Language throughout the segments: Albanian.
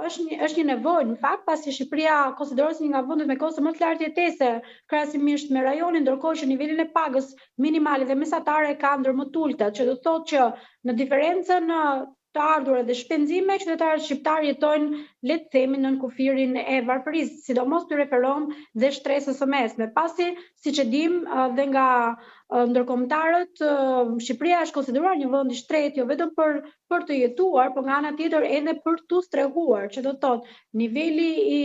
është një nevojë në fakt, pasi Shqipëria konsiderohet si një nga vendet me kosto më të lartë jetese krahasimisht me rajonin, ndërkohë që nivelin e pagës minimale dhe mesatare ka ndër më të ulta, që do të thotë që në diferencën të ardhurë dhe shpenzime, qytetarët shqiptarë jetojnë, le të themi, nën kufirin e varfërisë, sidomos të referohem dhe shtresës së mesme. Pasi, siç e dimë dhe nga ndërkombëtarët, Shqipëria është konsideruar një vend i shtretë, jo vetëm për të jetuar, por nga ana tjetër edhe për të strehuar, që do të thotë niveli i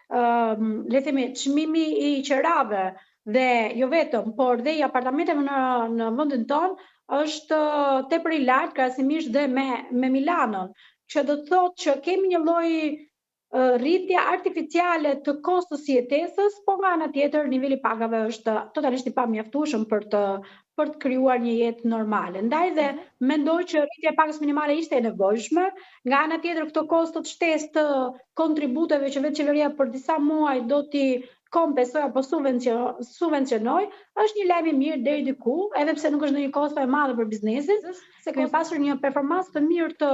le të themi çmimi i qerave dhe jo vetëm, por dhe i apartamenteve në vendin tonë është tepër i lartë krahasimisht dhe me Milanon, që do të thotë që kemi një lloj rritje artificiale të kostos së jetesës, por nga ana tjetër niveli pagave është totalisht i pamjaftueshëm për të krijuar një jetë normale. Ndaj dhe mendoj që rritja e pagës minimale ishte e nevojshme, nga ana tjetër këto kosto të shtesë të kontributeve që vetë qeveria për disa muaj do t'i kompensoj apo subvencionoj, është një lajm i mirë deri diku, edhe pse nuk është ndonjë kosto e madhe për biznesin, se kemi pasur një performancë të mirë të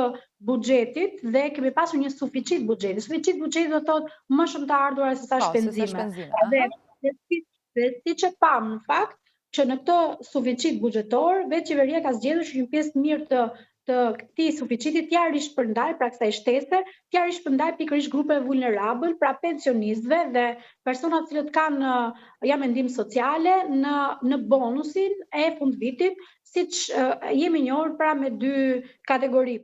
buxhetit dhe kemi pasur një suficit buxheti. Suficit buxheti do thotë më shumë të ardhura se sa shpenzime. Dhe siç e pam në fakt, që në këtë suficit buxhetor, vetë qeveria ka zgjedhur që një pjesë të mirë të këtij suficiti t'ja rishpërndaj, pra kësaj shtese, t'ja rishpërndaj pikërisht grupeve vulnerabël, pra pensionistëve dhe personat cilët kanë mendim sociale në bonusin e fundvitit, siç jemi njohur pra me dy kategori.